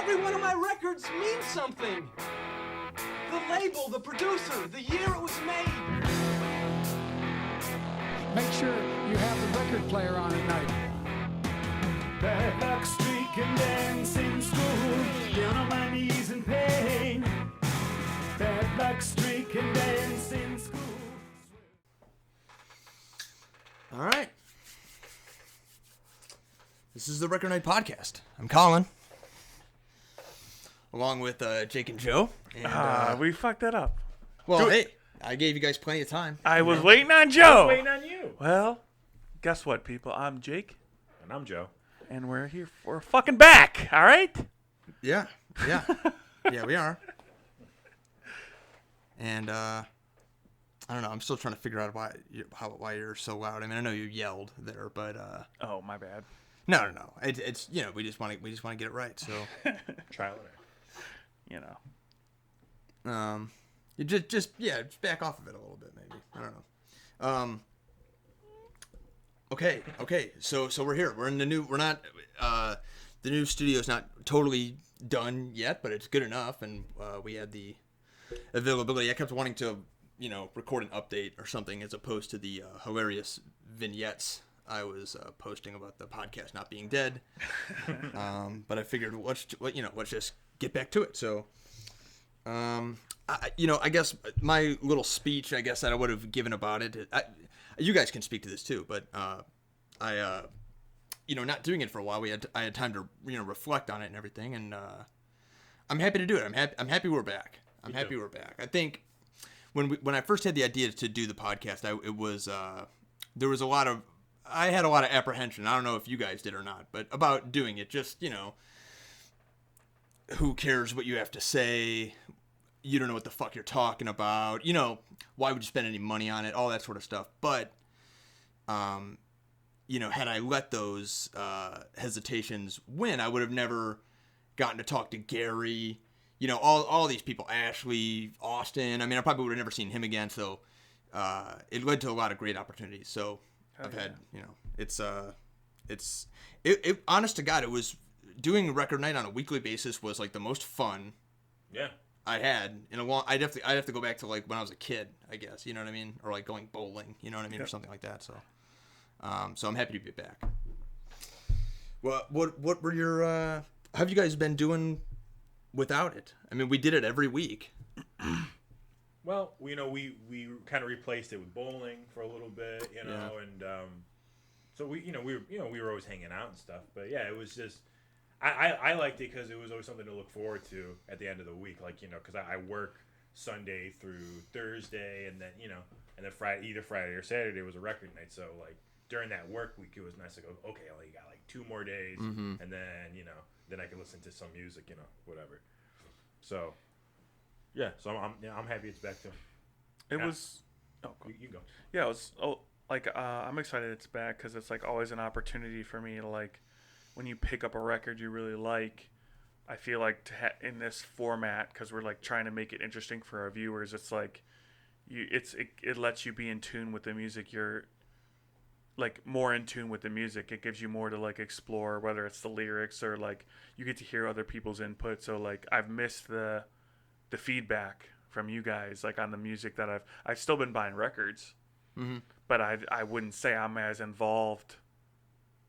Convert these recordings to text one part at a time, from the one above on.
Every one of my records means something. The label, the producer, the year it was made. Make sure you have the record player on at night. Bad luck streak and dance in school, down on my knees in pain. Bad luck streak and dance in school. All right. This is the Record Night Podcast. I'm Colin, along with Jake and Joe. And, we fucked that up. well, hey, I gave you guys plenty of time. I was waiting on Joe. Waiting on you. Well, guess what, people? I'm Jake, And I'm Joe. and we're fucking back. All right. Yeah, yeah, yeah, we are. And I don't know. I'm still trying to figure out why you're so loud. I mean, I know you yelled there, but Oh, my bad. no. It's we just want to get it right. So Trial and error. You know. you just back off of it a little bit, maybe. I don't know. Okay. So we're here. We're in the new. We're not. The new studio's not totally done yet, but it's good enough, and we had the availability. I kept wanting to, record an update or something as opposed to the hilarious vignettes I was posting about the podcast not being dead. But I figured let's just get back to it. So, I guess my little speech, that I would have given about it. You guys can speak to this too, but not doing it for a while, I had time to reflect on it and everything, and I'm happy to do it. I'm happy we're back. We're back. I think when I first had the idea to do the podcast, I had a lot of apprehension. I don't know if you guys did or not, but about doing it. Just who cares what you have to say? You don't know what the fuck you're talking about. Why would you spend any money on it? All that sort of stuff. But had I let those hesitations win, I would have never gotten to talk to Gary. All these people, Ashley, Austin. I mean, I probably would have never seen him again. So it led to a lot of great opportunities. So I've had, honest to God, it was doing Record Night on a weekly basis was like the most fun. Yeah. I had in a long. I'd have to go back to like when I was a kid, I guess. You know what I mean? Or like going bowling. You know what I mean? Or something like that. So, so I'm happy to be back. Well, what were your? How have you guys been doing without it? I mean, we did it every week. Well, we kind of replaced it with bowling for a little bit, and so we were always hanging out and stuff. But yeah, it was just I liked it because it was always something to look forward to at the end of the week, like because I work Sunday through Thursday, and then and then either Friday or Saturday was a record night. So like during that work week, it was nice to go, okay, well, you got like 2 more days, and then then I can listen to some music, whatever. So. Yeah, so I'm happy it's back to. It was. Oh, you go. Yeah, it was. I'm excited it's back because it's like always an opportunity for me to like, when you pick up a record you really like. I feel like in this format, because we're like trying to make it interesting for our viewers. It's like, it lets you be in tune with the music. You're like more in tune with the music. It gives you more to like explore, whether it's the lyrics or like you get to hear other people's input. So like I've missed the feedback from you guys, like on the music that I've still been buying records, but I wouldn't say I'm as involved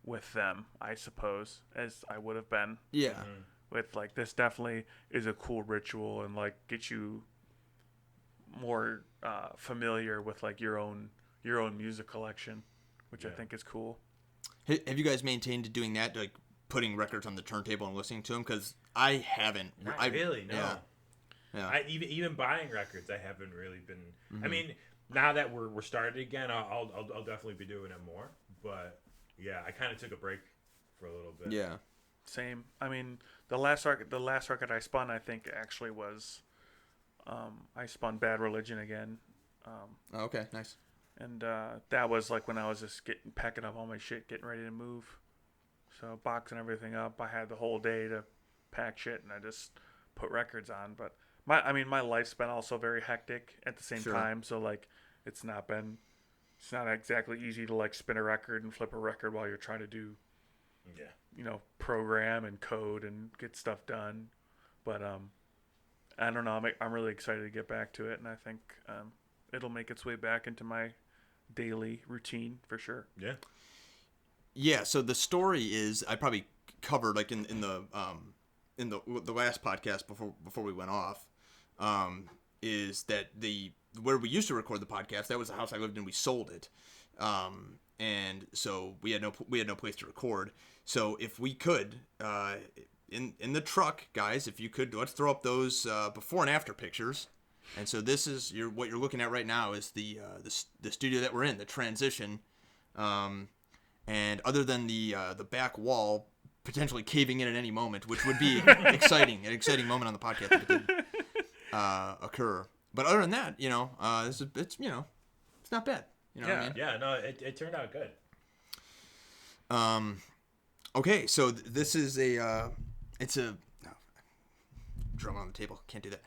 with them, I suppose, as I would have been. Yeah. With like, this definitely is a cool ritual and like get you more familiar with like your own music collection, which I think is cool. Have you guys maintained doing that, like putting records on the turntable and listening to them? Because I haven't. Not really, no. Yeah. I even buying records, I haven't really been. I mean, now that we're started again, I'll definitely be doing it more. But yeah, I kind of took a break for a little bit. Yeah. Same. I mean, the last record I spun, I think actually was, I spun Bad Religion again. Okay, nice. And that was like when I was just packing up all my shit, getting ready to move. So boxing everything up. I had the whole day to pack shit, and I just put records on. But my life's been also very hectic at the same time. So like, it's not exactly easy to like spin a record and flip a record while you're trying to do program and code and get stuff done. But I don't know. I'm really excited to get back to it, and I think it'll make its way back into my daily routine for sure. Yeah. Yeah. So the story is, I probably covered like in the last podcast before we went off, is that where we used to record the podcast, that was the house I lived in. We sold it, and so we had no place to record. So if we could, in the truck, guys, if you could, let's throw up those before and after pictures. And so this is what you're looking at right now is the studio that we're in, the transition. And other than the back wall potentially caving in at any moment, which would be an exciting moment on the podcast if it did occur. But other than that, it's not bad. You know what I mean? Yeah, no, it turned out good. Okay, so this is it's a drum on the table. Can't do that.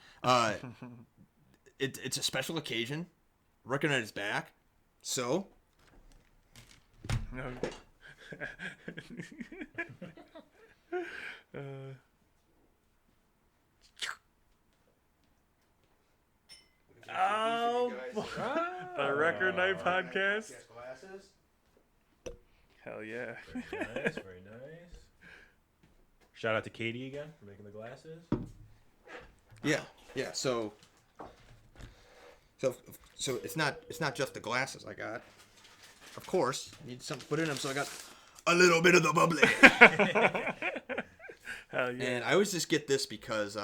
It's a special occasion. Record night is back. So. No. The Record Night Podcast. Glasses. Hell yeah. Very nice, very nice. Shout out to Katie again for making the glasses. Yeah. So it's not just the glasses I got. Of course, need something to put in them, so I got a little bit of the bubbly. Hell yeah. And I always just get this because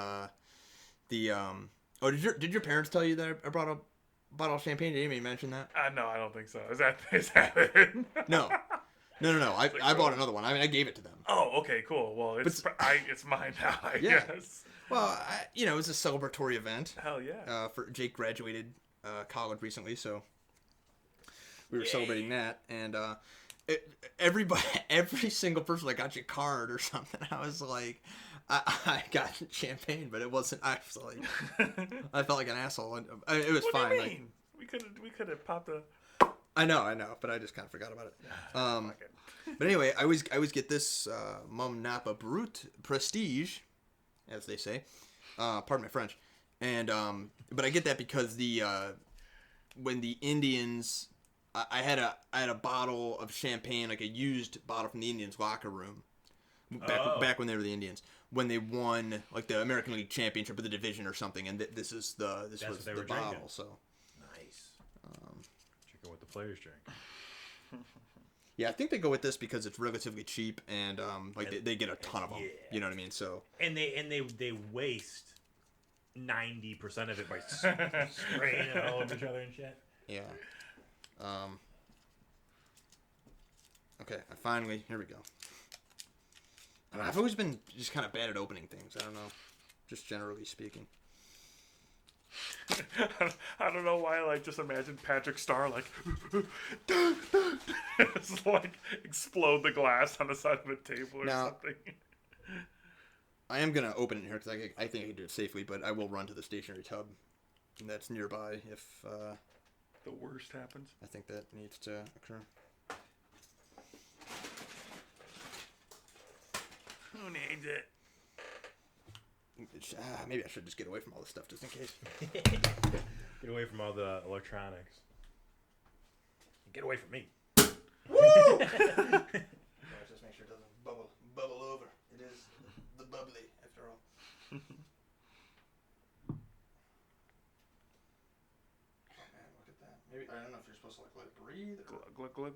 did your parents tell you that I brought a bottle of champagne? Did anybody mention that? No, I don't think so. Is that it? No. I bought another one. I mean, I gave it to them. Oh, okay, cool. Well, it's mine now, I Yeah. guess. Well, it was a celebratory event. Hell yeah. For Jake graduated college recently, so we were celebrating that, and every single person that got you a card or something, I was like, I got champagne, but it wasn't actually. I felt like an asshole. It was What fine. do you mean? We could have popped a. I know, but I just kind of forgot about it. But anyway, I always get this Mum Napa Brut Prestige, as they say. Pardon my French. And but I get that because when the Indians, I had a bottle of champagne, like a used bottle from the Indians locker room, back when they were the Indians, when they won like the American League Championship of the division or something, and this was the bottle. Drinking. So nice. Drinking what the players drink. yeah, I think they go with this because it's relatively cheap and they get a ton of them. Yeah. You know what I mean? So they waste 90% of it by spraying it all over each other and shit. Yeah. Okay, here we go. I've always been just kind of bad at opening things. I don't know, just generally speaking. I don't know why. Like, just imagine Patrick Starr like, just like explode the glass on the side of a table or something. I am gonna open it here because I think I can do it safely, but I will run to the stationary tub that's nearby if the worst happens. I think that needs to occur. Who needs it? Maybe I should just get away from all this stuff just in case. Get away from all the electronics. Get away from me. Woo! Just make sure it doesn't bubble over. It is the bubbly after all. Oh man, look at that. Maybe I don't know if you're supposed to let it breathe. Or... Glug.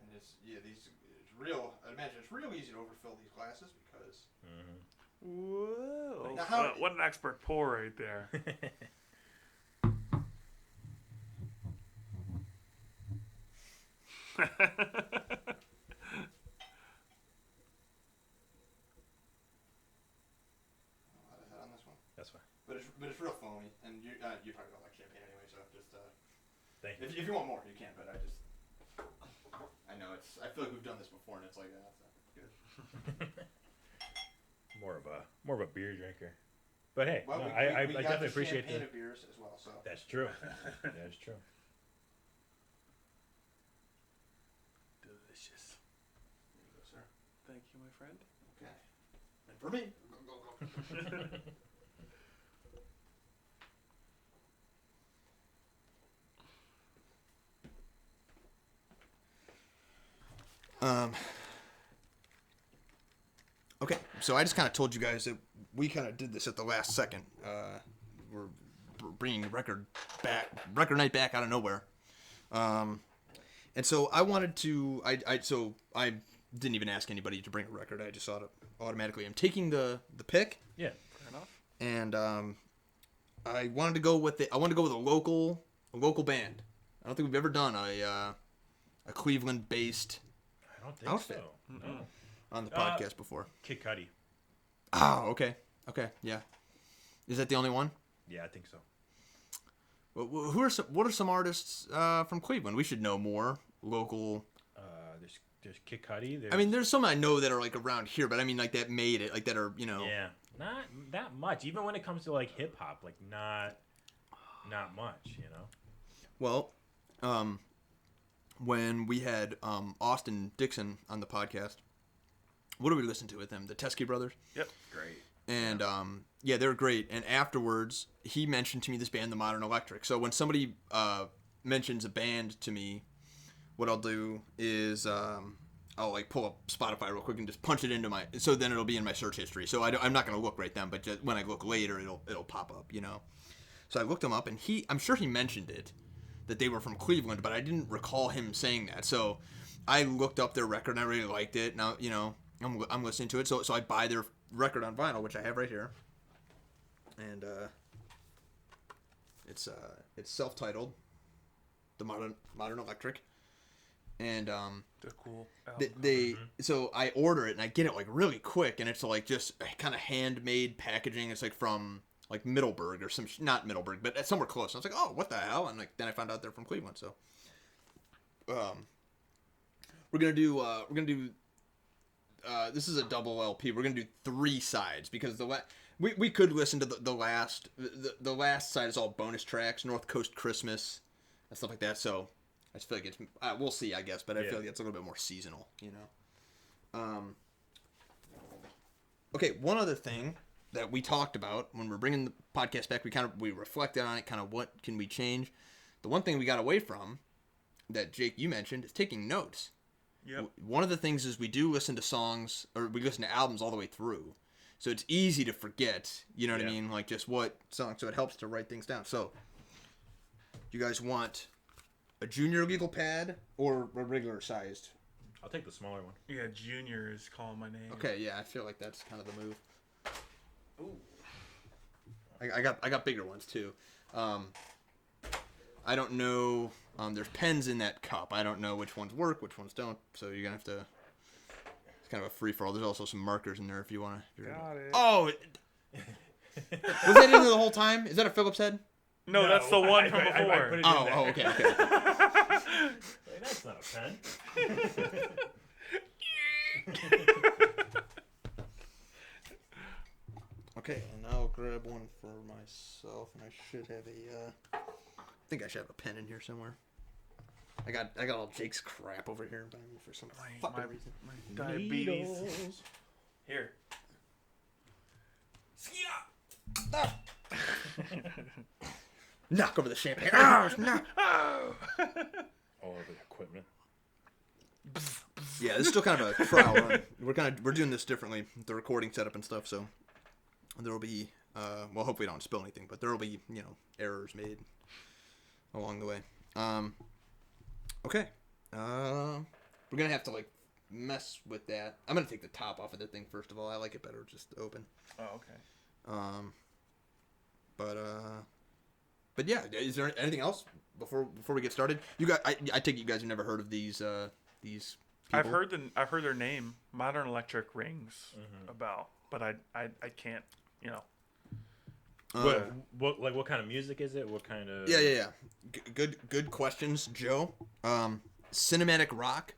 And it's real. I imagine it's real easy to overfill these glasses because. Mm-hmm. Whoa! Now what an expert pour right there. On this one. That's fine. But it's real foamy, and you probably don't like champagne anyway, so just thank you. if you want more, you can. But I know I feel like we've done this before, and it's like that's not good. more of a beer drinker, but hey, Well, no, we I got definitely the appreciate champagne of beers as well. So That's true. That's true. Delicious. me. Okay, so I just kind of told you guys that we kind of did this at the last second. We're bringing record night back out of nowhere. And so I wanted to, I didn't even ask anybody to bring a record. I just saw it automatically. I'm taking the pick. Yeah. Fair enough. And I wanted to go with a local band. I don't think we've ever done a Cleveland-based I don't think outfit so. No. on the podcast before. Kid Cudi. Oh, okay, yeah. Is that the only one? Yeah, I think so. Well, what are some artists from Cleveland? We should know more local. There's Kid Cudi. I mean, there's some I know that are like around here, but I mean, like that made it, like that are Yeah, not that much. Even when it comes to like hip hop, like not much. Well, when we had Austin Dixon on the podcast, what did we listen to with them? The Teskey Brothers. Yep. Great. And yeah, they're great. And afterwards, he mentioned to me this band, the Modern Electric. So when somebody mentions a band to me, what I'll do is I'll like pull up Spotify real quick and just punch it into so then it'll be in my search history. So I'm not going to look right then, but just when I look later, it'll pop up, So I looked them up, and I'm sure he mentioned it, that they were from Cleveland, but I didn't recall him saying that. So I looked up their record, and I really liked it. Now, I'm listening to it. So I buy their record on vinyl, which I have right here. And it's self-titled, The Modern Electric. And They're cool. so I order it, and I get it like really quick, and it's like just kind of handmade packaging. It's like from like Middleburg or not Middleburg, but somewhere close. And I was like, oh, what the hell? And like then I found out they're from Cleveland. So we're gonna do this is a double LP. We're gonna do 3 sides because we could listen to the last side is all bonus tracks, North Coast Christmas and stuff like that. So I just feel like it's we'll see, I guess, but I feel like it's a little bit more seasonal, Okay, one other thing that we talked about when we're bringing the podcast back, we reflected on it, kind of what can we change. The one thing we got away from that Jake you mentioned is taking notes. Yep. One of the things is we do listen to songs, or we listen to albums all the way through. So it's easy to forget, you know what I mean? Like just what song. So it helps to write things down. So you guys want a junior legal pad or a regular sized? I'll take the smaller one. Yeah, Junior is calling my name. Okay, yeah, I feel like that's kind of the move. Ooh. I got bigger ones too. I don't know. There's pens in that cup. I don't know which ones work, which ones don't. So you're gonna have to. It's kind of a free for all. There's also some markers in there if you want to. Got it. Oh, was that in there the whole time? Is that a Phillips head? No, that's the one from I before. put it in there. Okay. Like, that's not a pen. Okay, and I'll grab one for myself, and I should have I think I should have a pen in here somewhere. I got all Jake's crap over here by me for some fucking reason. My diabetes. Here. Knock over the champagne. Oh, knock. Oh. All over the equipment. Yeah, it's still kind of a trial run. We're doing this differently, the recording setup and stuff. So there will be, well, hopefully I don't spill anything, but there will be, errors made along the way. Okay. We're gonna have to mess with that. I'm gonna take the top off of the thing first of all. I like it better just open. Oh, okay. But yeah, is there anything else before we get started? You guys, I take it you guys have never heard of these people? I've heard their name, Modern Electric, rings about, but I can't, What kind of music is it? What kind of? Yeah. Good questions, Joe. Cinematic rock.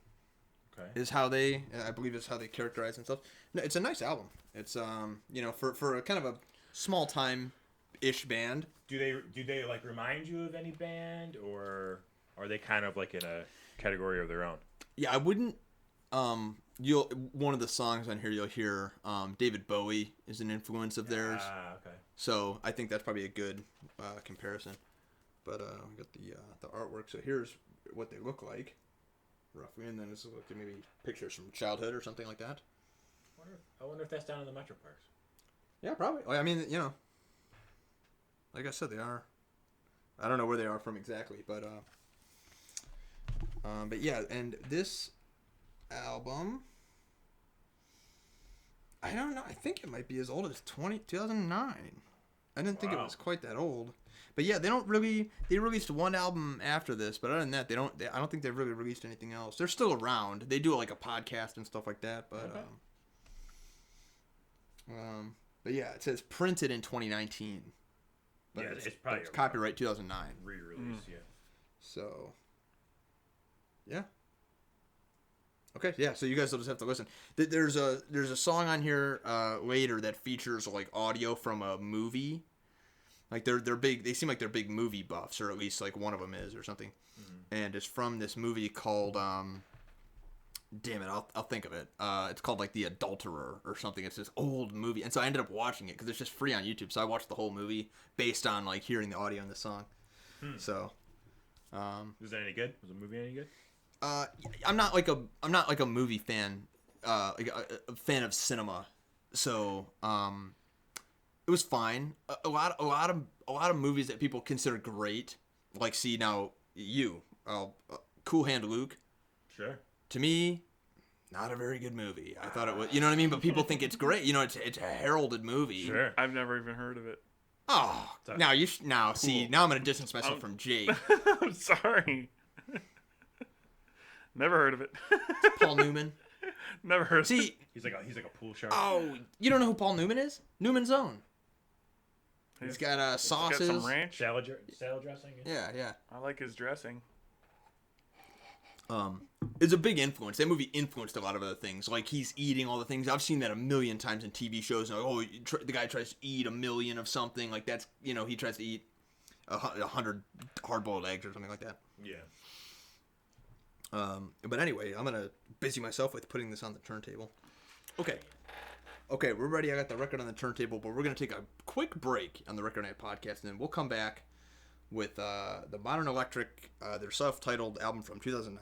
Okay. Is how I believe is how they characterize themselves. No, it's a nice album. It's for a kind of a small time ish band. Do they remind you of any band, or are they kind of in a category of their own? Yeah, I wouldn't one of the songs on here you'll hear David Bowie is an influence of theirs. Okay. So I think that's probably a good comparison. But we got the artwork. So here's what they look like, roughly, and then this is like maybe pictures from childhood or something like that. I wonder if that's down in the Metro Parks. Yeah, probably. I mean, like I said, they are. I don't know where they are from exactly, but yeah, and this album, I don't know. I think it might be as old as 2009. I didn't think it was quite that old. But yeah, they released one album after this, but other than that, I don't think they've really released anything else. They're still around. They do like a podcast and stuff like that, but okay. But yeah, it says printed in 2019. But yeah, it's probably copyright 2009. Re-release, yeah. So, yeah. Okay, yeah. So you guys will just have to listen. There's a song on here later that features like audio from a movie. Like they're big. They seem like they're big movie buffs, or at least like one of them is, or something. Mm-hmm. And it's from this movie called damn it, I'll think of it. It's called like The Adulterer or something. It's this old movie, and so I ended up watching it because it's just free on YouTube. So I watched the whole movie based on like hearing the audio in the song. So, was it any good? Was the movie any good? I'm not like a movie fan, like a fan of cinema. So, it was fine. A lot of movies that people consider great, like see now Cool Hand Luke. Sure. To me, not a very good movie. I thought it was, you know what I mean? But people think it's great. You know, it's a heralded movie. Sure. I've never even heard of it. Oh, now see, now I'm gonna distance myself from Jake. I'm sorry. Never heard of it. Paul Newman. Never heard of it. He's like a pool shark. Oh, you don't know who Paul Newman is? Newman's Own. He's got sauces. He's got some ranch. Salad dressing. Yeah. I like his dressing. It's a big influence. That movie influenced a lot of other things. Like he's eating all the things. I've seen that a million times in TV shows. And the guy tries to eat 1,000,000 of something. Like that's, he tries to eat 100 hard-boiled eggs or something like that. Yeah. But anyway, I'm gonna busy myself with putting this on the turntable. Okay, we're ready. I got the record on the turntable, but we're gonna take a quick break on the Record Night podcast, and then we'll come back with the Modern Electric, their self-titled album from 2009.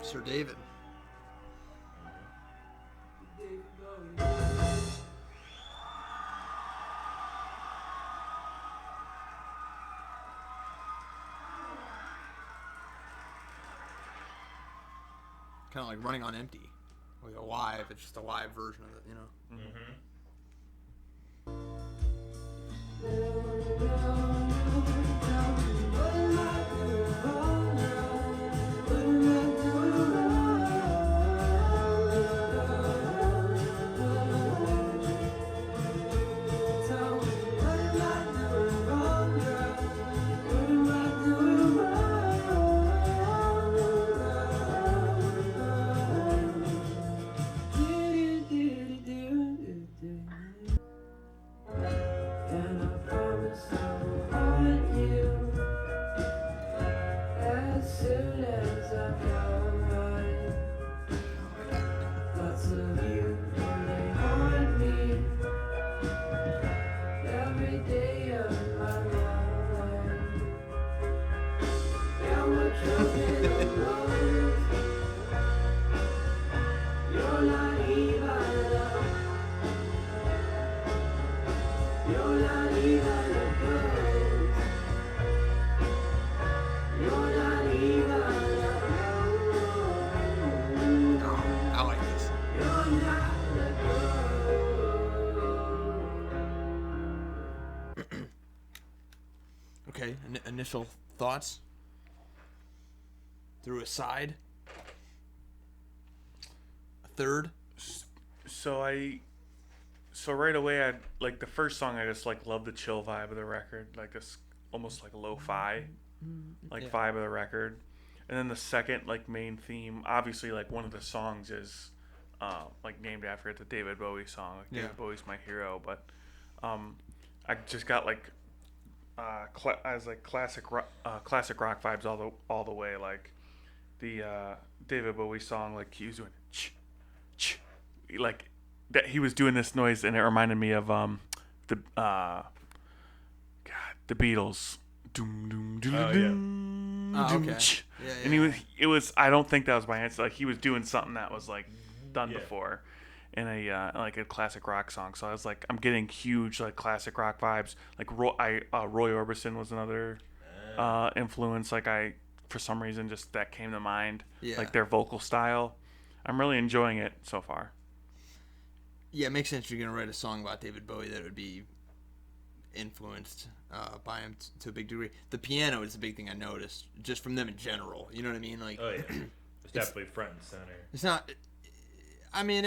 Sir David. Kind of like running on empty. like a live. It's just a live version of it, you know. Mm-hmm. And I promise I will haunt you as soon as I've died. Thoughts of you when they haunt me every day of my life. Now we're chosen alone. You're not even love. You're not even a ghost. You're not even a Oh, I like this. You're not a ghost. Okay, initial thoughts? Through a side? A third? So right away, I like the first song. I just like love the chill vibe of the record, like this almost like lo-fi, like Yeah. vibe of the record. And then the second like main theme, obviously like one of the songs is like named after the David Bowie song. Like Yeah. David Bowie's my hero, but I just got like classic rock vibes all the way. Like the David Bowie song, like he was doing like that he was doing this noise, and it reminded me of the Beatles. Doom, doom, doom, Oh, yeah. doom, Oh, doom, okay. ch. Yeah, And it was I don't think that was by answer. Like he was doing something that was like done Yeah. before in a like a classic rock song. So I was like, I'm getting huge like classic rock vibes. Like Roy Orbison was another influence. Like for some reason just that came to mind. Yeah. Like their vocal style. I'm really enjoying it so far. Yeah, it makes sense. You're gonna write a song about David Bowie that would be influenced by him to a big degree. The piano is the big thing I noticed, just from them in general. You know what I mean? Like, Oh yeah, it's definitely front and center. it's not. I mean,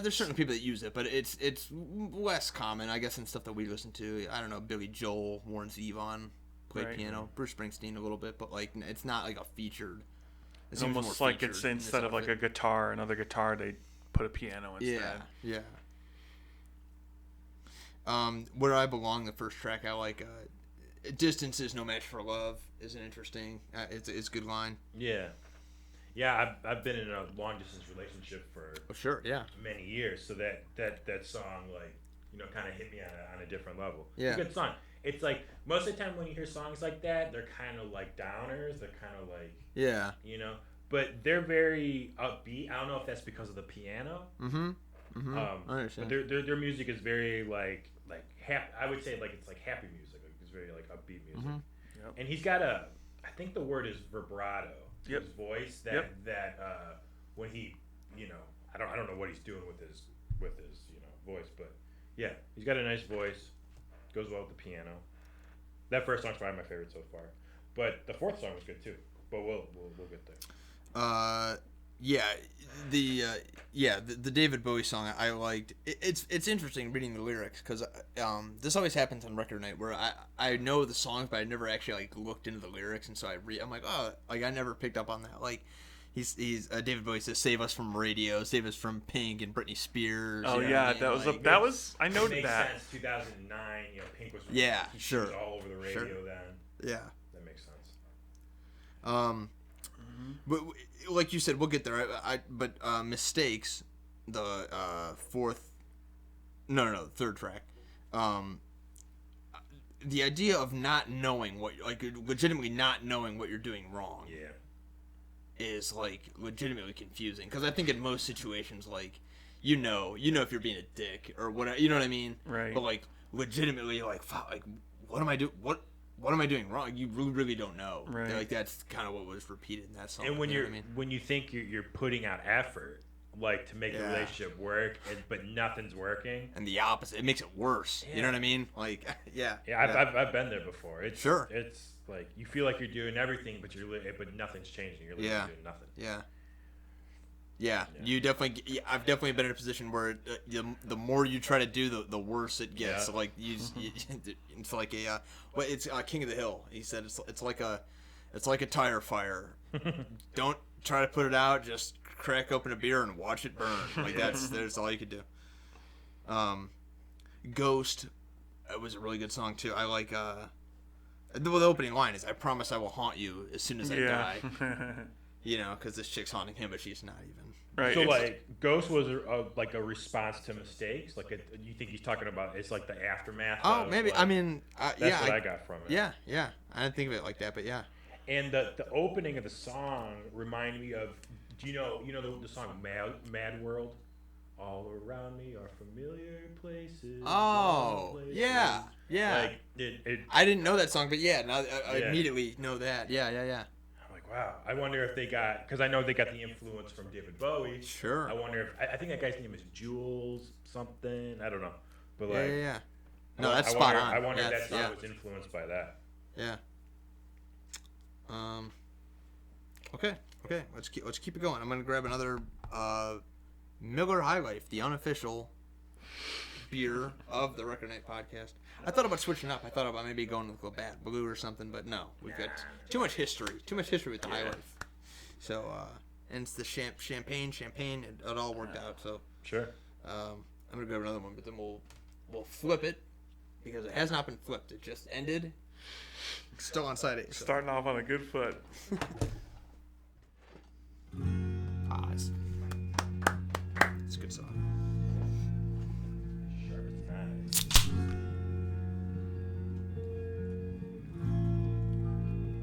there's certain people that use it, but it's less common, I guess, in stuff that we listen to. I don't know, Billy Joel, Warren Zevon played Right. piano, Bruce Springsteen a little bit, but like it's not like a featured. It's seems almost more like it's featured in this instead of like a outfit. guitar, another guitar, they put a piano instead. Yeah. Where I Belong, the first track, I like. Distance is no match for love is an interesting. It's a good line. Yeah, yeah. I've been in a long distance relationship for Oh sure, yeah. many years, so that song like kind of hit me on a different level. Yeah. It's a good song. It's like most of the time when you hear songs like that, they're kind of like downers. They're kind of like Yeah. but they're very upbeat. I don't know if that's because of the piano. Mm-hmm. I But understand. their music is very like happy. I would say like it's like happy music. Like it's very like upbeat music. Mm-hmm. Yep. And he's got I think the word is vibrato to Yep. his voice. That when he I don't know what he's doing with his voice, but yeah, he's got a nice voice. Goes well with the piano. That first song's probably my favorite so far, but the fourth song was good too. But we'll get there. The David Bowie song I liked. It's interesting reading the lyrics because this always happens on record night where I know the songs but I never actually like looked into the lyrics, and so I'm like, oh, like I never picked up on that. Like he's David Bowie says, "Save us from radio, save us from Pink and Britney Spears." Oh you know yeah, what I mean? Like, that was I noted Makes that. sense. 2009, Pink was Yeah, he sure. was all over the radio Sure. then. Yeah. That makes sense. But like you said, we'll get there. But Mistakes, the third track. The idea of not knowing legitimately not knowing what you're doing wrong Yeah. is like legitimately confusing. Because I think in most situations, like you know if you're being a dick or whatever, you know what I mean? Right. But like legitimately, like fuck, like what am I doing? What am I doing wrong? You really don't know. Right. Like that's kind of what was repeated in that song. And when you know you're what I mean? when you think you're putting out effort like to make the Yeah. relationship work, but nothing's working. And the opposite, it makes it worse. You know what I mean? Like, yeah. Yeah, I've been there before. It's Sure. It's like you feel like you're doing everything, but but nothing's changing. You're literally Yeah. doing nothing. Yeah. Yeah, you definitely. Yeah, I've definitely been in a position where the more you try to do, the worse it gets. Yeah. So like it's like a well, it's King of the Hill. He said it's like a tire fire. Don't try to put it out. Just crack open a beer and watch it burn. Like that's all you could do. Ghost, it was a really good song too. I like the opening line is, "I promise I will haunt you as soon as I die." You know, because this chick's haunting him, but she's not even. Right. So like Ghost was like a response to mistakes. Like you think he's talking about it's like the aftermath. Oh, of, maybe. like, I mean, that's yeah. what I got from it. Yeah. I didn't think of it like that, but yeah. And the opening of the song reminded me of, do you know the song Mad World? All around me are familiar places. Oh, places. yeah. Like it I didn't know that song, but yeah, now I Yeah. immediately know that. Yeah. I'm like, wow. I wonder if they got, because I know they got the influence from David Bowie. Sure. I wonder if I think that guy's name is Jules something. I don't know, but like, Yeah. No, I that's wonder, spot on. I wonder if That's- that song yeah. was influenced by that. Yeah. Okay. Let's keep it going. I'm gonna grab another Miller High Life, the unofficial beer of the Record Night podcast. I thought about switching up. I thought about maybe going with Labatt Blue or something, but no, we've got too much history with the High Life. So and it's the champagne. It all worked out. So Sure. I'm gonna grab another one, but then we'll flip it because it has not been flipped. It just ended. It's still on side 8. So. Starting off on a good foot. Pause. It's a good song. Sure, it's nice.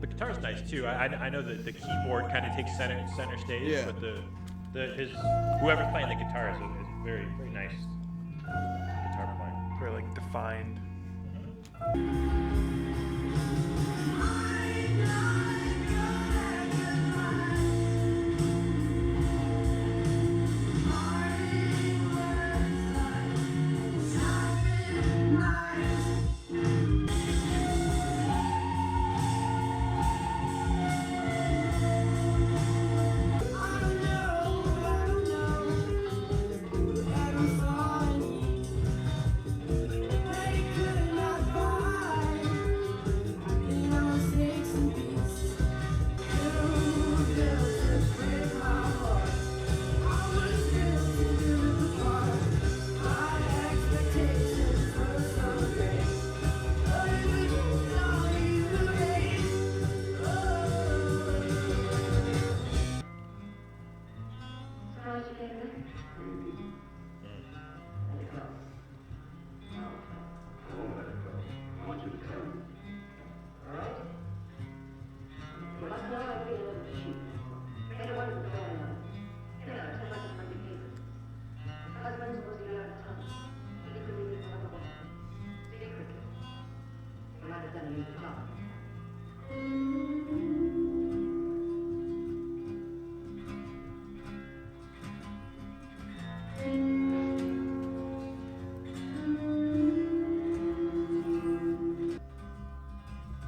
The guitar's nice too. I know that the keyboard kind of takes center stage, Yeah. but his whoever's playing the guitar is very very nice guitar playing. Very like defined.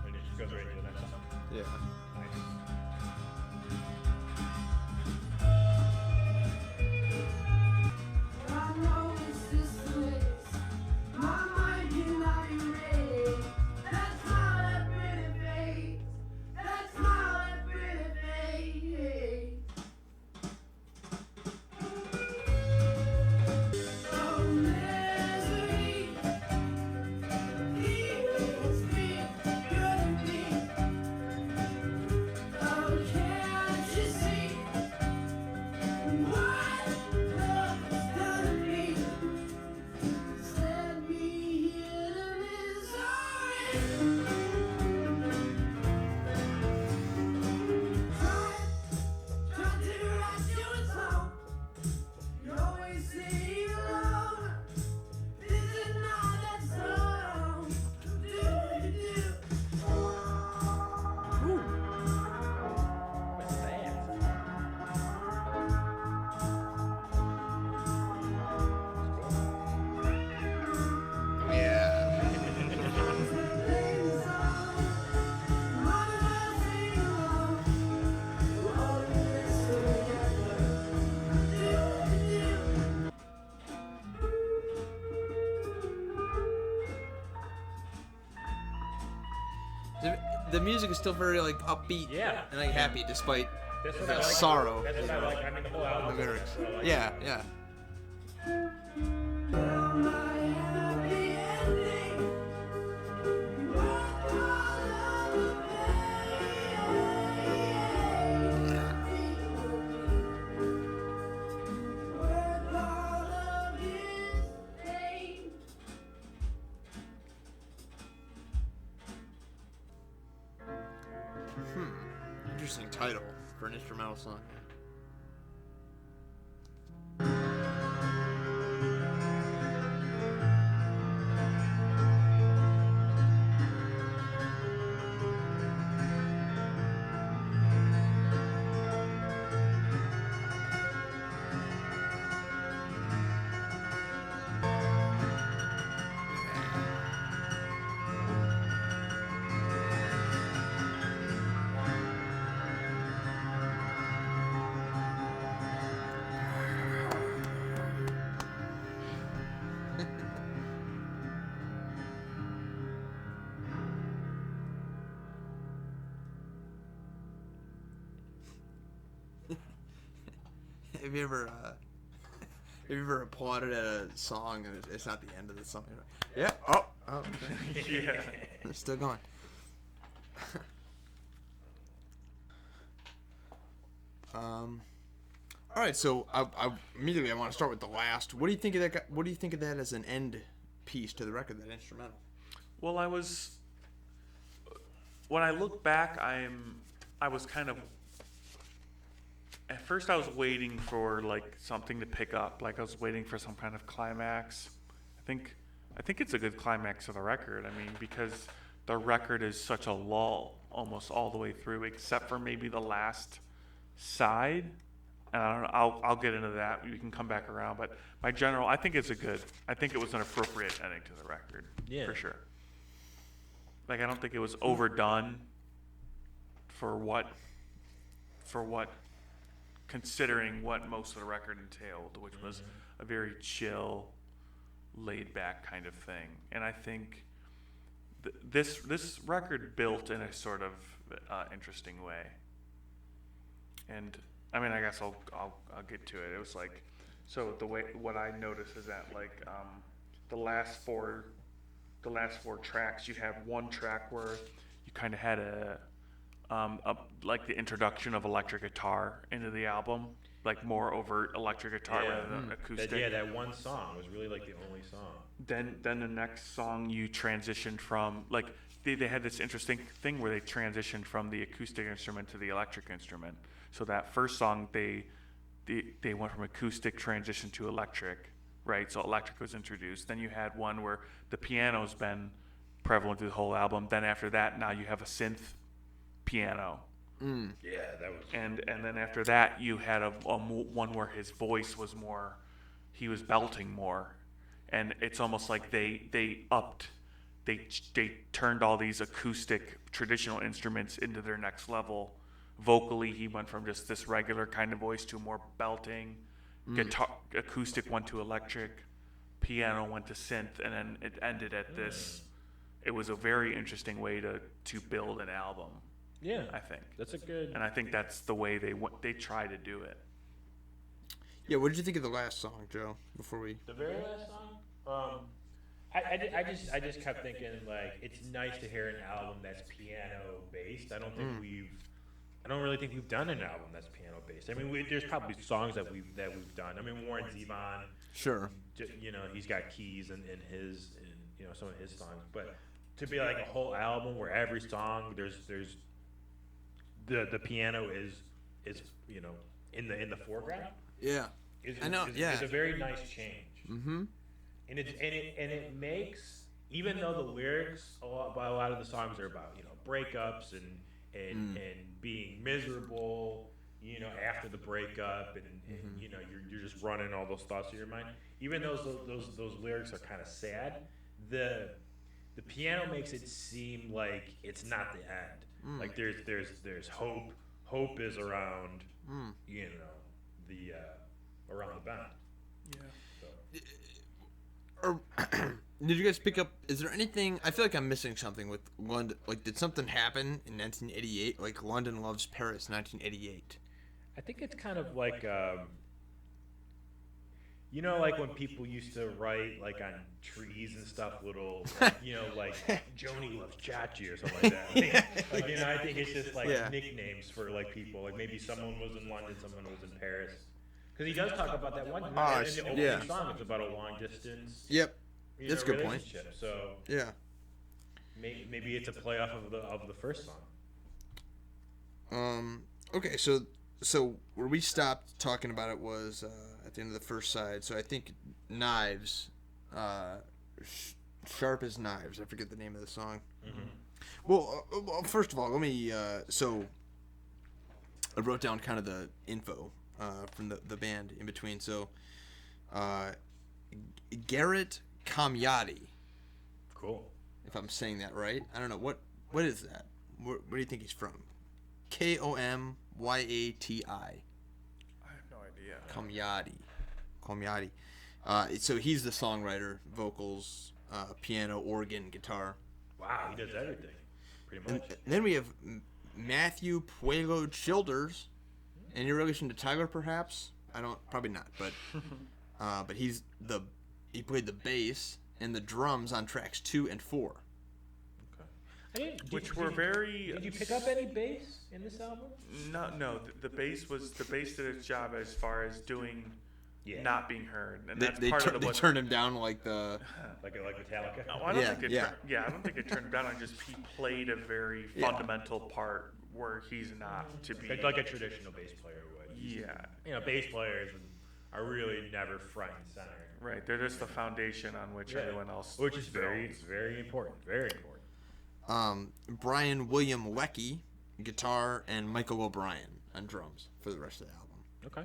And it just goes right into the next song. Yeah. Nice. The music is still very like upbeat. Yeah. And like happy despite That's what the I like. sorrow. That's what I like. I mean, the whole album. The lyrics. That's what I like. Yeah. My happy ending. Worth all of the pain. Worth all of his pain. Interesting title for an instrumental song. Have you ever applauded at a song and it's not the end of the song? You're like, yeah. Oh. Okay. Yeah. It's still going. All right. So I immediately I want to start with the last. What do you think of that? What do you think of that as an end piece to the record? That instrumental. Well, when I look back, I was kind of, at first I was waiting for like something to pick up, like I was waiting for some kind of climax. I think it's a good climax of the record. I mean, because the record is such a lull almost all the way through, except for maybe the last side. And I don't know, I'll get into that. You can come back around, but I think it was an appropriate ending to the record. Yeah. For sure. Like, I don't think it was overdone for what, considering what most of the record entailed, which was a very chill, laid back kind of thing. And I think this record built in a sort of interesting way. And I mean, I guess I'll get to it. It was like, so what I noticed is that like the last four tracks, you have one track where you kind of had a like the introduction of electric guitar into the album, like more overt electric guitar rather than acoustic. That one song was really like the only song. Then the next song you transitioned from, like they had this interesting thing where they transitioned from the acoustic instrument to the electric instrument. So that first song they went from acoustic transition to electric, right? So electric was introduced. Then you had one where the piano's been prevalent through the whole album. Then after that, now you have a synth piano. Yeah, that was. And then after that, you had one where his voice was more, he was belting more, and it's almost like they turned all these acoustic traditional instruments into their next level. Vocally, he went from just this regular kind of voice to more belting. Guitar, acoustic went to electric, piano went to synth, and then it ended at this. It was a very interesting way to build an album. Yeah, I think that's a good. and I think that's the way they try to do it. Yeah. What did you think of the last song, Joe? Before we. The very last song. I just kept thinking like it's nice to hear an album that's piano based. I don't really think we've done an album that's piano based. I mean, there's probably songs that we've done. I mean, Warren Zevon. Sure. You know, he's got keys in some of his songs, but to be like a whole album where every song there's the piano is in the foreground. Yeah. I know. It's a very nice change. Mm-hmm. And it makes, even though the lyrics a lot of the songs are about breakups and being miserable after the breakup and you're just running all those thoughts in your mind. Even though those lyrics are kind of sad, the piano makes it seem like it's not the end. Like there's hope. Hope is around around the bend. Yeah. So. Or Did you guys pick up? Is there anything? I feel like I'm missing something with London. Like, did something happen in 1988? Like, London Loves Paris, 1988. I think it's kind of like, you know, like when people used to write like on trees and stuff, little, like, you know, like Joni loves Chachi or something like that. Like, you know, I think it's just like nicknames for like people. Like maybe someone was in London, someone was in Paris. Because he does talk about that one. In the opening song, it's about a long distance. Yep, that's a good point. So yeah, maybe it's a playoff of the first song. Okay, so where we stopped talking about it was at the end of the first side. So I think Knives, Sharp as Knives. I forget the name of the song. Mm-hmm. Well, first of all, let me. So I wrote down kind of the info from the band in between. So Garrett Kamyati. Cool. If I'm saying that right, I don't know what is that. Where do you think he's from? Komyati. I have no idea. Kamyati. So he's the songwriter, vocals, piano, organ, guitar. Wow, he does everything, pretty much. And then we have Matthew Puelo Childers. Any relation to Tyler, perhaps? Probably not, but he played the bass and the drums on tracks 2 and 4. Which were very. Did you pick up any bass in this album? No. The bass did its job as far as doing, not being heard, and that's They turned him down like the. like Metallica. I don't think it turned him down. Just he played a very fundamental part where he's not to be. Like a traditional bass player would. Yeah. You know, bass players are really never front and center. Right. They're just the foundation on which everyone else. Which is very important. Very important. Brian William Leckie, guitar, and Michael O'Brien on drums for the rest of the album. Okay.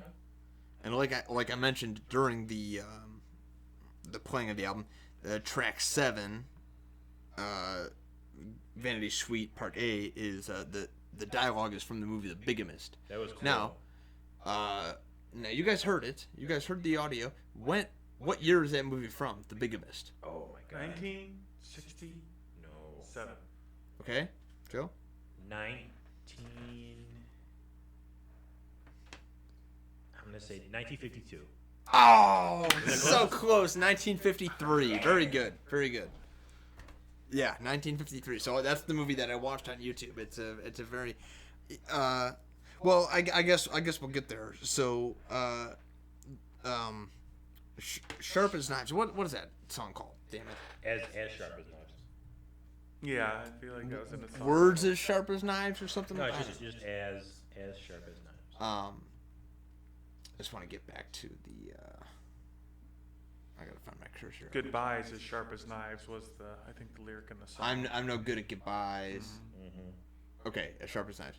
And like I mentioned during the playing of the album, track 7, Vanity Suite Part A is the dialogue is from the movie The Bigamist. That was cool. Now you guys heard it. You guys heard the audio. What year is that movie from? The Bigamist. Oh my god. 1967. No. Okay, Joe. 19. I'm gonna say 1952. Oh, so close. 1953. Very good. Very good. Yeah, 1953. So that's the movie that I watched on YouTube. It's a very, well, I guess we'll get there. So, Sharp as Knives. What is that song called? Damn it. As sharp as knives. Yeah, I feel like that was in the song. Words as sharp as knives or something. No, like it's that? just as sharp as knives. I just want to get back to the. I gotta find my cursor. Goodbyes as sharp as knives was I think the lyric in the song. I'm no good at goodbyes. Mm-hmm. Okay, as sharp as knives.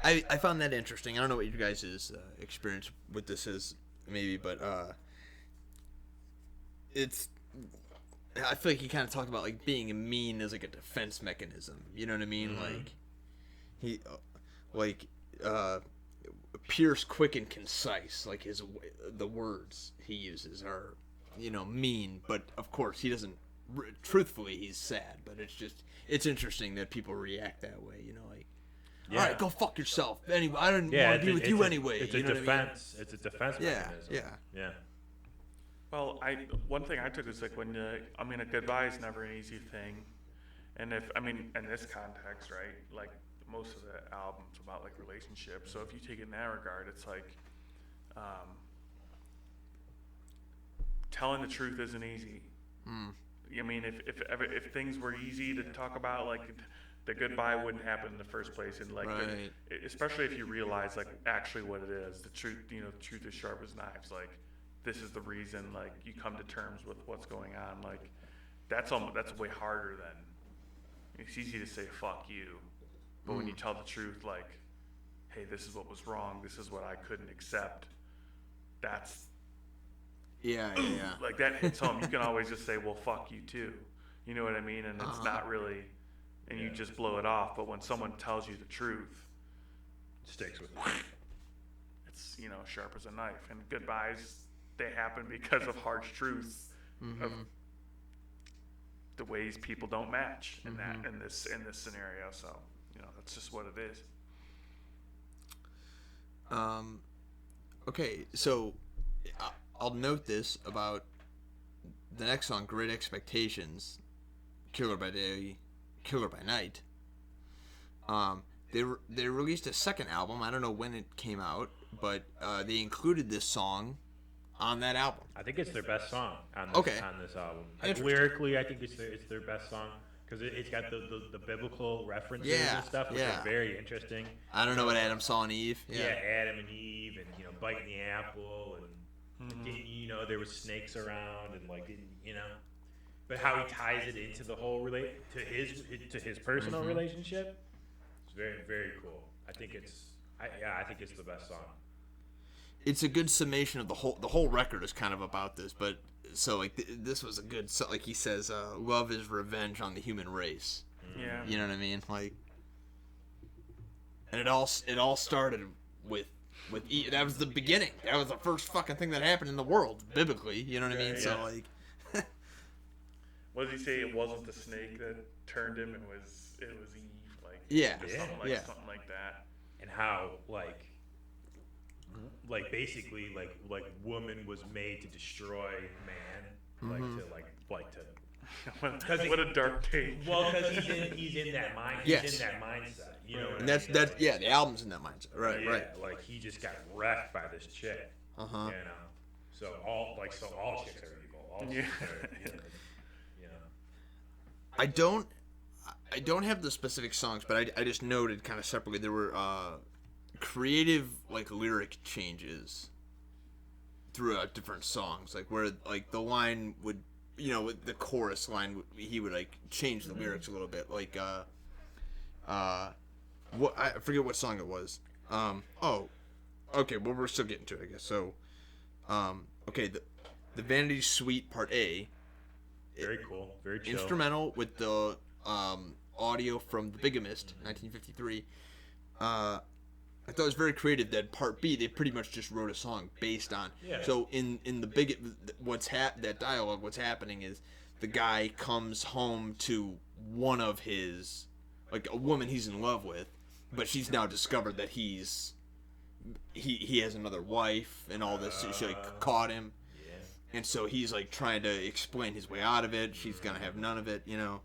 I found that interesting. I don't know what you guys' experience with this is, maybe, but it's. I feel like he kind of talked about like being mean as like a defense mechanism. You know what I mean? Mm-hmm. Like Pierce, quick and concise. Like the words he uses are, mean. But of course, he doesn't. Truthfully, he's sad. But it's interesting that people react that way. All right, go fuck yourself. Anyway, I didn't want to be with you anyway. It's a defense. It's a defense mechanism. Yeah. Well, one thing I took is like when a goodbye is never an easy thing, and in this context, right? Like most of the albums about like relationships. So if you take it in that regard, it's like telling the truth isn't easy. I mean, if things were easy to talk about, like the goodbye wouldn't happen in the first place, and like right. Especially if you realize like actually what it is, the truth. The truth is sharp as knives. Like this is the reason. Like you come to terms with what's going on. Like that's way harder than. It's easy to say fuck you, but when you tell the truth, like, hey, this is what was wrong. This is what I couldn't accept. That's. Yeah. Like that hits home. You can always just say, well, fuck you too. You know what I mean? And it's not really. And you just blow it off. But when someone tells you the truth, Sticks with you. it's sharp as a knife. And goodbyes, they happen because of harsh truths of the ways people don't match in this scenario. So that's just what it is. Okay, so I'll note this about the next song, Great Expectations, Killer by Day, Killer by Night. They released a second album. I don't know when it came out, but they included this song on that album. I think it's their best song on this album. Interesting. Lyrically, I think it's their best song because it's got the biblical references and stuff, which are very interesting. I don't know what Adam saw in Eve. Yeah, Adam and Eve, and biting the apple, and there was snakes around, and but how he ties it into the whole to his personal relationship. It's very, very cool. I think it's the best song. It's a good summation of the whole record is kind of about this, but so this was a good, like he says, love is revenge on the human race. Yeah. You know what I mean? And it all started with that was the beginning. That was the first fucking thing that happened in the world biblically. You know what I mean? Yeah. So what did he say? It wasn't the snake that turned him. It was Eve. Something like that. And how basically woman was made to destroy man, What a dark page. Well, because he's in that mind. Yes. He's in that mindset. and that's the album's in that mindset. Right. Yeah, Right. Like he just got wrecked by this chick. So all chicks are evil. All chicks are, I don't have the specific songs, but I just noted kind of separately there were creative lyric changes throughout different songs, where the line would with the chorus line he would change the lyrics a little bit, what I forget what song it was. Okay, well we're still getting to it, I guess. So okay, the Vanity Suite Part A, very cool, very chill. Instrumental with the audio from The Bigamist, 1953. I thought it was very creative that Part B, they pretty much just wrote a song based on. Yeah. So in the that dialogue, what's happening is the guy comes home to one of his, a woman he's in love with, but she's now discovered that he has another wife and all this. She caught him. Yeah. And so he's trying to explain his way out of it. She's gonna have none of it, Yeah.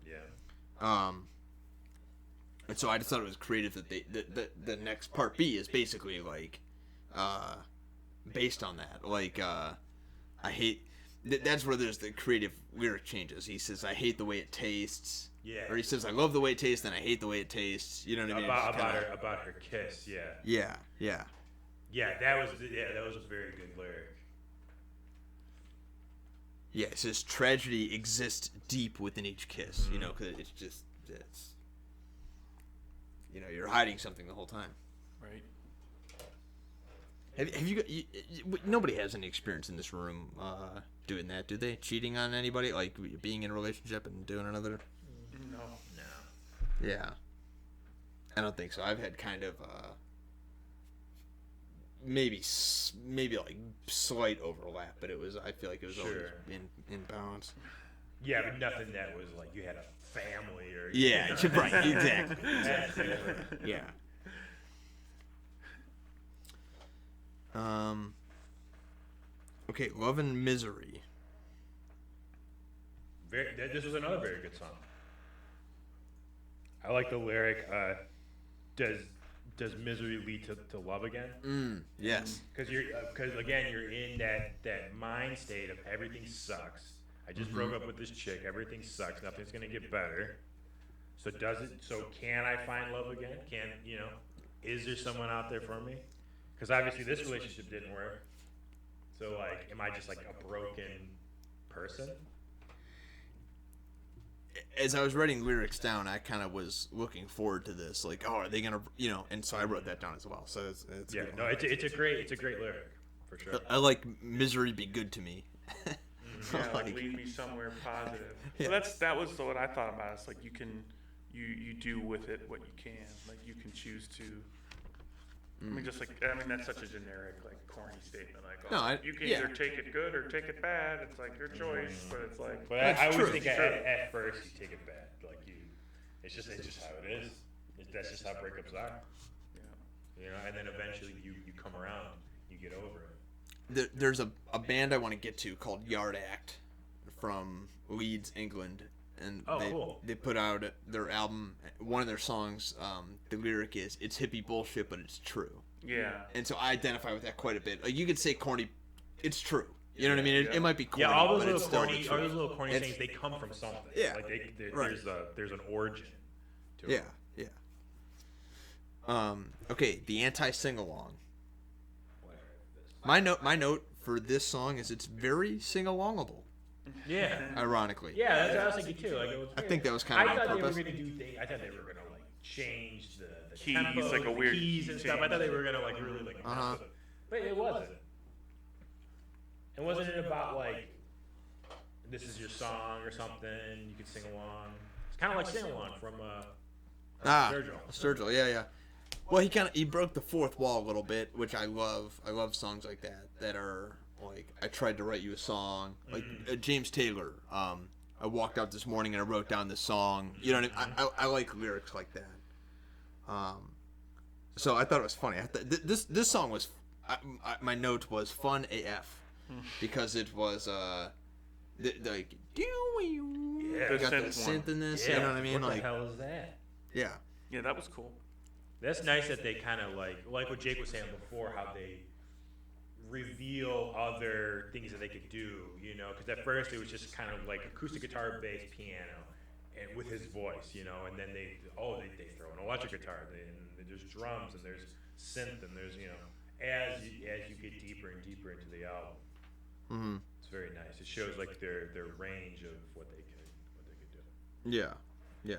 And so I just thought it was creative that the next Part B is basically based on that. I hate that's where there's the creative lyric changes. He says, "I hate the way it tastes." Yeah. Or he says, "I love the way it tastes, and I hate the way it tastes." You know what I mean? About her kiss. Yeah. Yeah. Yeah. Yeah, that was a very good lyric. Yeah, it says tragedy exists deep within each kiss. Because it's you're hiding something the whole time. Right. Have you got? Nobody has any experience in this room doing that, do they? Cheating on anybody, being in a relationship and doing another? No. Yeah. I don't think so. I've had kind of maybe slight overlap, but I feel like it was always in balance. Yeah, but nothing that was you had a family or right, exactly. Yeah. Okay, Love and Misery. This was another very good song. I like the lyric. Does misery lead to love again? Yes. Because again you're in that mind state of everything sucks. I just broke up with this chick. Everything sucks. Nothing's gonna get better. So can I find love again? Is there someone out there for me? Because obviously this relationship didn't work. So am I just a broken person? As I was writing lyrics down, I kind of was looking forward to this. Are they gonna, and so I wrote that down as well. So it's yeah, good. no, it's a great lyric for sure. I like misery be good to me. Yeah, lead me somewhere positive. So that was what I thought about. It's you can you do with it what you can. You can choose to I mean, just like, I mean, that's such a generic, like, corny statement. Like, oh, No, you can yeah. either take it good or take it bad. It's like your choice, but it's like, But That's I always true. think It's true. at first you take it bad. Like it's just how it is. That's just how breakups are. You know, and then eventually you come around, you get over it. There's a band I want to get to called Yard Act from Leeds, England, and Cool. they put out their album. One of their songs, the lyric is "It's hippie bullshit, but it's true." yeah. And so I identify with that quite a bit. Like you could say corny, it's true. You know what I mean? It might be corny, Yeah, all those but little it's still corny, the all truth. those little corny It's- things, they come from something. Yeah, like right. there's an origin to Yeah, it. yeah. Okay, the anti sing along. My note for this song is it's very sing alongable. Yeah. Ironically. Yeah, that's what I was thinking too. Like, it was I weird. think that was kind of I on thought purpose. they were gonna do things. I thought they were gonna like change the Keys, tempo, like a the weird keys and stuff. I thought they were gonna like really like mess with it. But it wasn't. And wasn't it about like this is your song or something? You could sing along. It's kind of like sing along from Sturgill, yeah. Well, he broke the fourth wall a little bit, which I love. I love songs like that are like I tried to write you a song, like James Taylor. I walked out this morning and I wrote down this song. You know what I mean? I like lyrics like that. So I thought it was funny. This song was my note was fun AF because it was like Yeah, got the synth one. synth in this. Yeah. You know what I mean? What Like the hell is that? yeah. Yeah, that was cool. That's nice that they kind of like what Jake was saying before, how they reveal other things that they could do, you know, because at first it was just kind of like acoustic guitar, bass, piano, and with his voice, you know, and then they throw an electric guitar, and there's drums, and there's synth, and there's, you know, as you get deeper and deeper into the album, it's very nice. It shows like their range of what they could do. Yeah.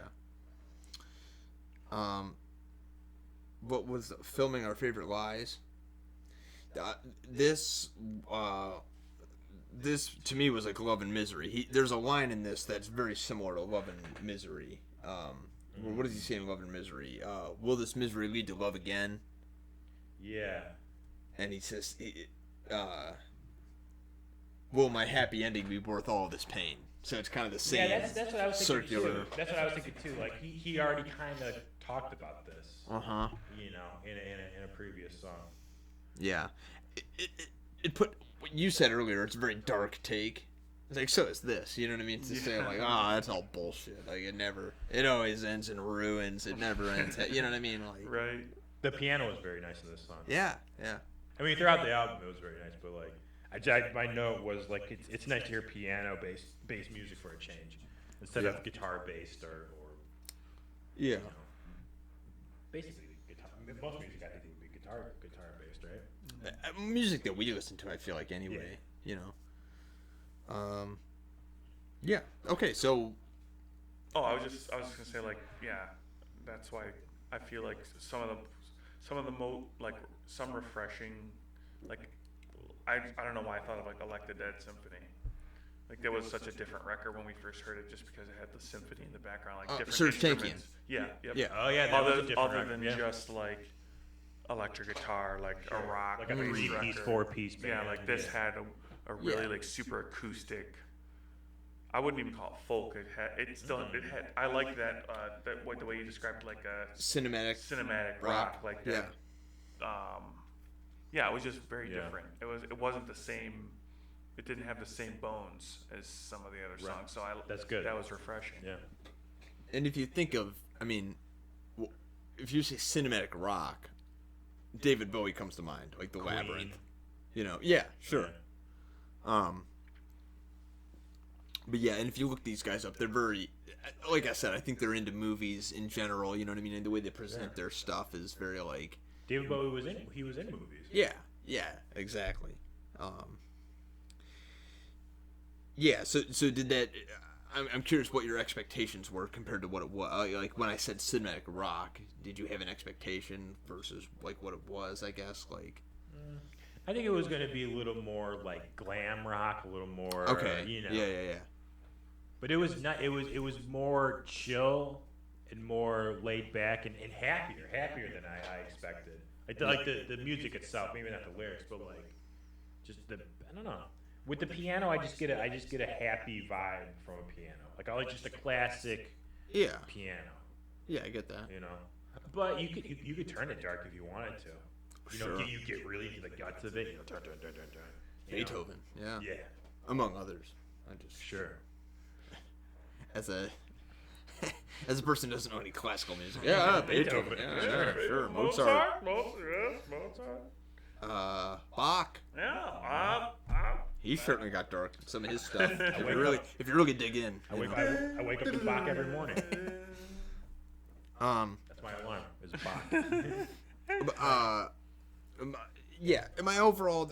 What was filming our favorite lies? This to me was like Love and Misery. There's a line in this that's very similar to Love and Misery. What does he say in Love and Misery? Will this misery lead to love again? Yeah. And he says, will my happy ending be worth all this pain? So it's kind of the same. Yeah, that's what I was thinking circular. too. That's what I was thinking too. Like he already kind of talked about this, you know, in a previous song. Yeah, it put what you said earlier. It's a very dark take. It's like, so is this. You know what I mean? To say like, oh, that's all bullshit. Like it always ends in ruins. It never ends. You know what I mean? Like, Right. The piano was very nice in this song. yeah. I mean, throughout the album, it was very nice. But like, my note was like, it's nice to hear piano based music for a change, instead of guitar based or Yeah. you know, basically guitar. Most music I think would be guitar based, right? Music that we listen to, I feel like anyway. You know. Yeah. Okay. So. Oh, I was just gonna say, like, yeah, that's why I feel like some of the some refreshing, like, I don't know why I thought of like Elect the Dead Symphony. Like, there was such a different record when we first heard it, just because it had the symphony in the background, like different Serge Tankian. instruments. Yeah. Yeah. Oh yeah, that was a different Other record, than yeah. just like electric guitar, like a rock, Like a blues three-piece, record. four-piece band. Yeah, like this had a really like super acoustic. I wouldn't even call it folk. It had. I like that. The way you described like a Cinematic rock, like that. Yeah. Yeah, it was just very Yeah. different. It wasn't the same. It didn't have the same bones as some of the other songs. So That's good. That was refreshing. Yeah. And if you think of, I mean, if you say cinematic rock, David Bowie comes to mind, like the Labyrinth. You know, yeah, sure. But yeah, and if you look these guys up, they're very, like I said, I think they're into movies in general. You know what I mean? And the way they present their stuff is very like. David Bowie was in movies. Yeah, exactly. Yeah, so did that? I'm curious what your expectations were compared to what it was. Like when I said cinematic rock, did you have an expectation versus like what it was? I guess like. I think it was going to be a little more like glam rock, a little more. Okay. You know. Yeah. But it was not. It was more chill and more laid back and happier than I expected. Like the music itself, maybe not the lyrics, but like just I don't know. With the piano, I just get a happy vibe from a piano. Like I like just a classic piano. Yeah, I get that. You know, but you could turn it dark if you wanted to. You know, you get really to the guts of it. You know, turn. Beethoven, yeah, among others. I just as a person who doesn't know any classical music. Yeah, Beethoven. Yeah, sure. Mozart. Bach. Yeah. He certainly got dark. Some of his stuff. If you really dig in. I wake up to Bach every morning. That's my alarm. Is Bach. Yeah. My overall,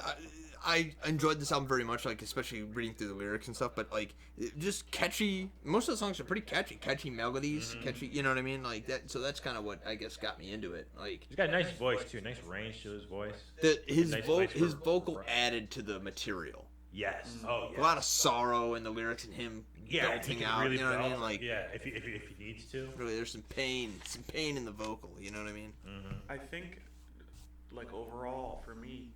I enjoyed this album very much. Like especially reading through the lyrics and stuff. But like, just catchy. Most of the songs are pretty catchy melodies. Catchy. You know what I mean? Like that. So that's kind of what I guess got me into it. Like he's got a nice voice too. Nice range to his voice. His vocal added to the material. Yes. Oh, yeah. A lot of sorrow in the lyrics and him belting out. Really you know what I mean? Like if he needs to. Really, there's some pain in the vocal. You know what I mean? I think, like overall for me,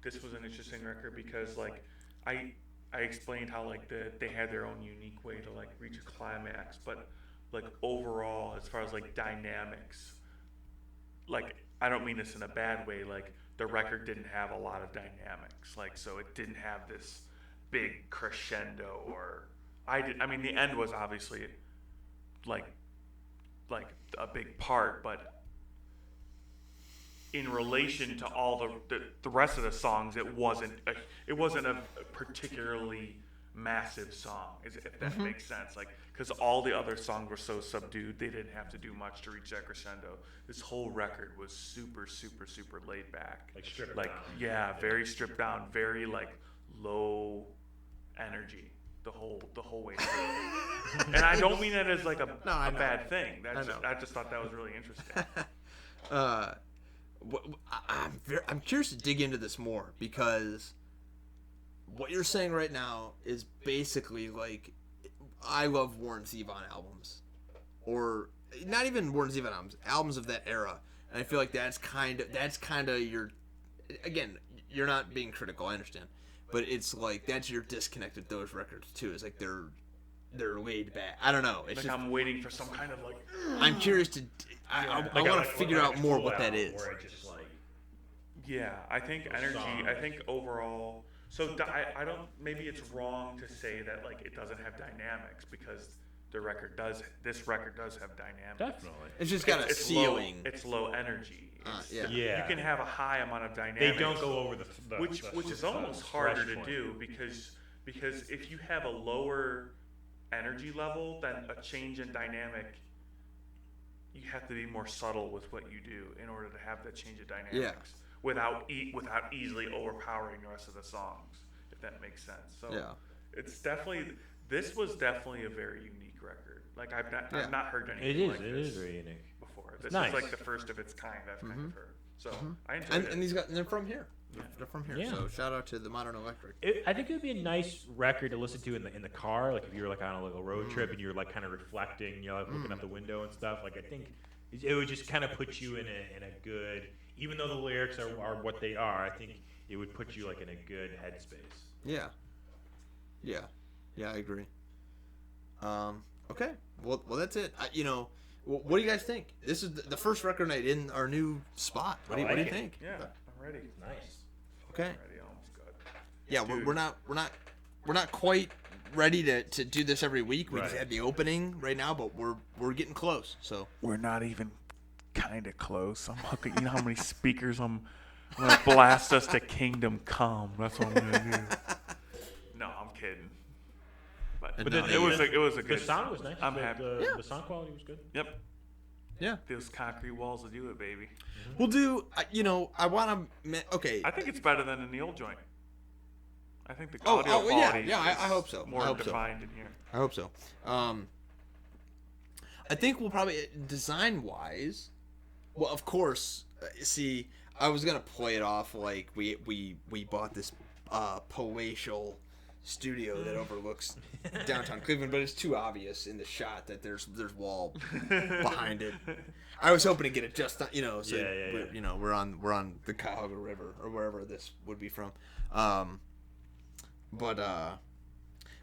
this was an interesting record because like I explained how like they had their own unique way to like reach a climax, but like overall as far as like dynamics, like I don't mean this in a bad way, like the record didn't have a lot of dynamics, like so it didn't have this big crescendo or I mean the end was obviously like a big part, but in relation to all the rest of the songs, it wasn't a particularly massive song, if that makes sense. Like, because all the other songs were so subdued, they didn't have to do much to reach that crescendo. This whole record was super, super, super laid back. Like stripped like, down. yeah, very stripped down, very like low energy the whole way through. And I don't mean that as like a bad thing. I just thought that was really interesting. I'm curious to dig into this more because what you're saying right now is basically like I love Warren Zevon albums, or not even Warren Zevon albums of that era, and I feel like that's kind of your, again, you're not being critical, I understand, but it's like that's your disconnect with those records too. It's like they're laid back. I don't know. It's like just, I'm waiting for some kind of like. I'm curious to. I want to figure out more what that is. Yeah, I think energy. I think overall. So I don't. Maybe it's wrong to say that like it doesn't have dynamics because the record does. This record does have dynamics. Definitely. It's just got a ceiling. It's low energy. Yeah. You can have a high amount of dynamics. They don't go over the which is almost harder to do because if you have a lower energy level, then a change in dynamic, you have to be more subtle with what you do in order to have that change of dynamics without easily overpowering the rest of the songs, if that makes sense. So it's definitely, this was definitely a very unique record. Like I've not heard anything like this. It is very unique before. This nice. is like the first of its kind I've kind of heard. So I enjoyed it. And they're from here. They're from here. Yeah. So shout out to the Modern Electric. I think it would be a nice record to listen to in the car, like if you were like on a little road trip and you're like kind of reflecting, you know, like looking out the window and stuff. Like I think it would just kind of put you in a good, even though the lyrics are what they are, I think it would put you like in a good headspace. Yeah, I agree. Okay, well that's it. What do you guys think? This is the first record night in our new spot. What do you think? Yeah, I'm ready. Nice. Okay. I'm ready. Almost good. Yeah, we're not quite ready to do this every week. We just had the opening right now, but we're getting close. So we're not even kind of close. I'm looking. You know how many speakers I'm gonna blast us to Kingdom Come. That's what I'm gonna do. No, I'm kidding. But it was a good. The sound was nice. I'm happy. The sound quality was good. Yep. Yeah. Those concrete walls will do it, baby. We'll do. I want to. Okay. I think it's better than in the old joint. I think the Oh, audio quality. yeah. I hope so. More defined in here. I hope so. I think we'll probably design wise. Well, of course. See, I was gonna play it off like we bought this palatial studio that overlooks downtown Cleveland, but it's too obvious in the shot that there's wall behind it. I was hoping to get it just so you know we're on the Cuyahoga River or wherever this would be from. But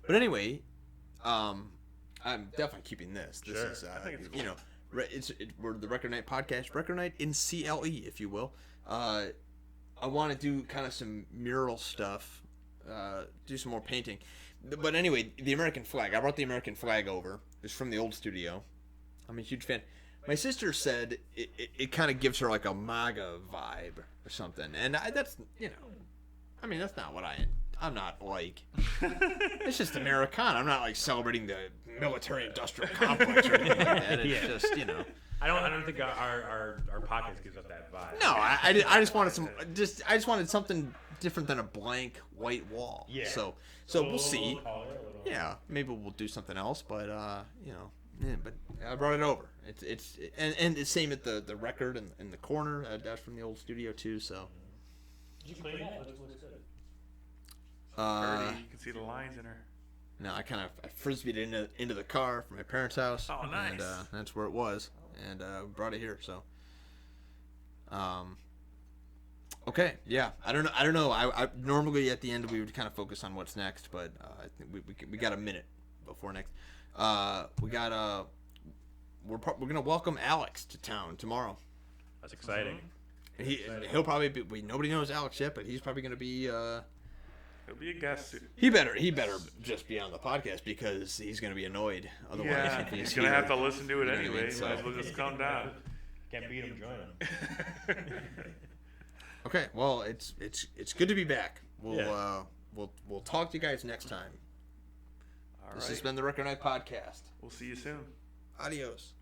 anyway, I'm definitely keeping this. This Sure. is I think it's cool. you know we're the Record Night podcast, Record Night in CLE, if you will. I want to do kind of some mural stuff. Do some more painting. But anyway, the American flag. I brought the American flag over. It's from the old studio. I'm a huge fan. My sister said it kind of gives her like a MAGA vibe or something. And that's, that's not what I'm not like. It's just Americana. I'm not like celebrating the military-industrial complex or anything like that. It's just, I don't think our pockets gives us that vibe. No, I just wanted I just wanted something different than a blank white wall. Yeah. So we'll see. Yeah, maybe we'll do something else, but but I brought it over. It's the same at the record in the corner. That's from the old studio too. So. Did you play that? Looks good. Birdie, you can see the lines in her. No, I kind of frisbeed it into the car from my parents' house. Oh, nice. And that's where it was, and brought it here. So. Okay, yeah. I don't know. I normally at the end we would kind of focus on what's next, but I think we got a minute before next. We're gonna welcome Alex to town tomorrow. That's exciting. And he'll probably be. Nobody knows Alex yet, but he's probably gonna be. He'll be a guest. He better just be on the podcast because he's gonna be annoyed otherwise. Yeah, if he's gonna have to listen to it You know what I anyway. mean? So- Might as well just calm down. Can't beat him, join him. Okay, well, it's good to be back. We'll Yeah. we'll talk to you guys next time. All This right. has been the Record Night Podcast. We'll see you soon. Adios.